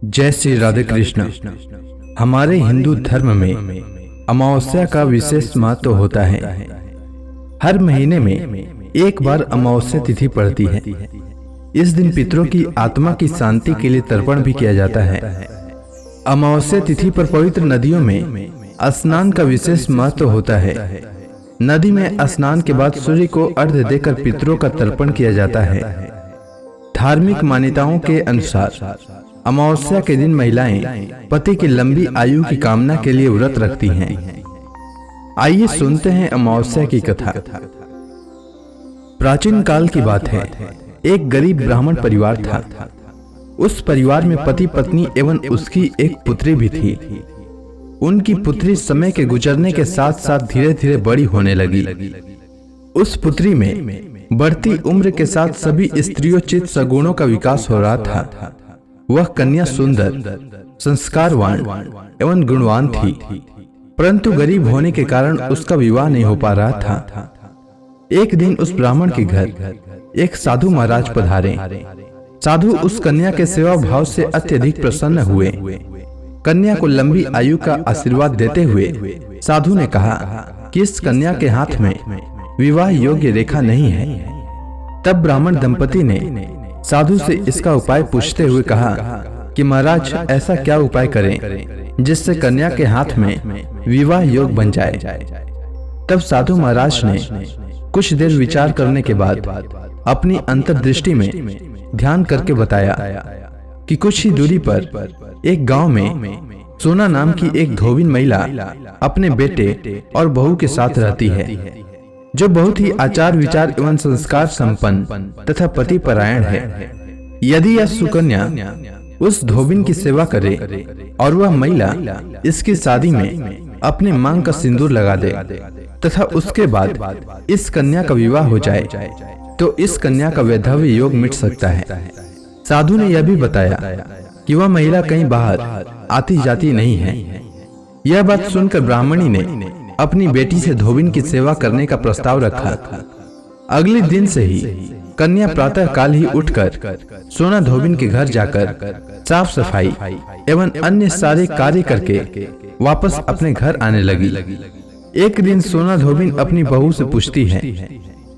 जय श्री राधे कृष्ण। हमारे हिंदू धर्म में अमावस्या का विशेष महत्व होता है। हर महीने में एक बार अमावस्या तिथि पड़ती है। इस दिन पितरों की आत्मा की शांति के लिए तर्पण भी किया जाता है। अमावस्या तिथि पर पवित्र नदियों में स्नान का विशेष महत्व होता है। नदी में स्नान के बाद सूर्य को अर्घ्य देकर पितरों का तर्पण किया जाता है। धार्मिक मान्यताओं के अनुसार अमावस्या के दिन महिलाएं पति की लंबी आयु की कामना के लिए व्रत रखती हैं। आइए सुनते हैं अमावस्या की कथा। प्राचीन काल की बात है। एक गरीब ब्राह्मण परिवार था। उस परिवार में पति पत्नी एवं उसकी एक पुत्री भी थी। उनकी पुत्री समय के गुजरने के साथ साथ धीरे धीरे बड़ी होने लगी। उस पुत्री में बढ़ती उम्र के साथ सभी स्त्रियोचित सगुणों का विकास हो रहा था। वह कन्या सुंदर, संस्कारवान एवं गुणवान थी, परंतु गरीब होने के कारण उसका विवाह नहीं हो पा रहा था। एक दिन उस ब्राह्मण के घर एक साधु महाराज पधारे। साधु उस कन्या के सेवा भाव से अत्यधिक प्रसन्न हुए। कन्या को लंबी आयु का आशीर्वाद देते हुए साधु ने कहा कि इस कन्या के हाथ में विवाह योग्य रेखा नहीं है। तब ब्राह्मण दंपति ने साधु से इसका उपाय पूछते हुए कहा कि महाराज, ऐसा क्या उपाय करें जिससे कन्या के हाथ में विवाह योग बन जाए। तब साधु महाराज ने कुछ देर विचार करने के बाद अपनी अंतर्दृष्टि में ध्यान करके बताया कि कुछ ही दूरी पर एक गांव में सोना नाम की एक धोबिन महिला अपने बेटे और बहू के साथ रहती है, जो बहुत ही आचार विचार एवं संस्कार संपन्न तथा पति परायण है। यदि यह सुकन्या उस धोबिन की सेवा करे और वह महिला इसकी शादी में अपने मांग का सिंदूर लगा दे तथा उसके बाद इस कन्या का विवाह हो जाए, तो इस कन्या का वैधव्य योग मिट सकता है। साधु ने यह भी बताया कि वह महिला कहीं बाहर आती जाती नहीं है। यह बात सुनकर ब्राह्मणी ने अपनी बेटी से धोबिन की सेवा करने का प्रस्ताव रखा। अगले दिन से ही कन्या प्रातः काल ही उठकर सोना धोबिन के घर जाकर साफ सफाई एवं अन्य सारे कार्य करके वापस अपने घर आने लगी। एक दिन सोना धोबिन अपनी बहू से पूछती है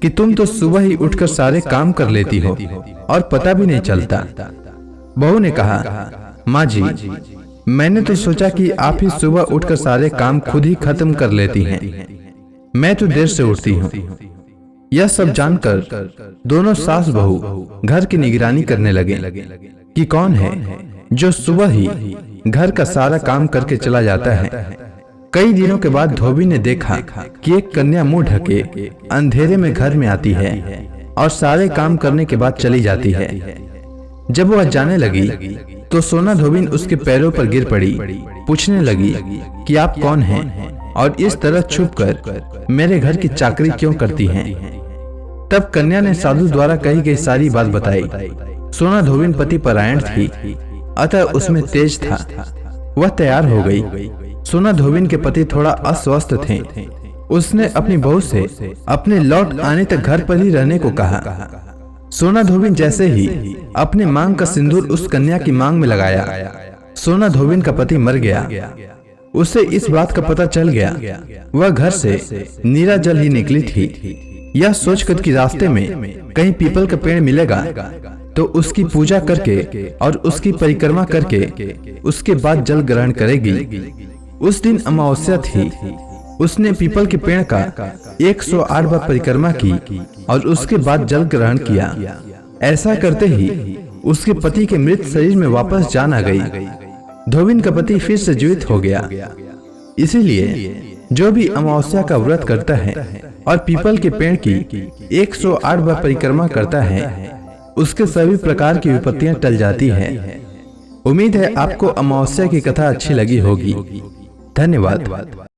कि तुम तो सुबह ही उठकर सारे काम कर लेती हो और पता भी नहीं चलता। बहू ने कहा, माँ जी, मैंने तो सोचा कि आप ही सुबह उठकर सारे काम खुद ही खत्म कर लेती हैं। मैं तो देर से उठती हूँ। यह सब जानकर दोनों सास बहू घर की निगरानी करने लगे कि कौन है जो सुबह ही घर का सारा काम करके चला जाता है। कई दिनों के बाद धोबी ने देखा कि एक कन्या मुंह ढके अंधेरे में घर में आती है और सारे काम करने के बाद चली जाती है। जब वह जाने लगी तो सोना धोबिन उसके पैरों पर गिर पड़ी। पूछने लगी कि आप कौन हैं और इस तरह छुपकर मेरे घर की चाकरी क्यों करती हैं। तब कन्या ने साधु द्वारा कही गई सारी बात बताई। सोना धोबिन पति परायण थी, अतः उसमें तेज था। वह तैयार हो गई। सोना धोबिन के पति थोड़ा अस्वस्थ थे। उसने अपनी बहू से अपने लौट आने तक घर पर ही रहने को कहा। सोना धोबिन जैसे ही अपने मांग का सिंदूर उस कन्या की मांग में लगाया, सोना धोबिन का पति मर गया। उसे इस बात का पता चल गया। वह घर से नीरा जल ही निकली थी। यह सोचकर कि रास्ते में कहीं पीपल का पेड़ मिलेगा तो उसकी पूजा करके और उसकी परिक्रमा करके उसके बाद जल ग्रहण करेगी। उस दिन अमावस्या थी। उसने पीपल के पेड़ का 108 बार परिक्रमा की और उसके बाद जल ग्रहण किया। ऐसा करते ही उसके पति के मृत शरीर में वापस जान आ गई। धोबिन का पति फिर से जीवित हो गया। इसीलिए जो भी अमावस्या का व्रत करता है और पीपल के पेड़ की 108 बार परिक्रमा करता है, उसके सभी प्रकार की विपत्तियां टल जाती है। उम्मीद है आपको अमावस्या की कथा अच्छी लगी होगी। धन्यवाद।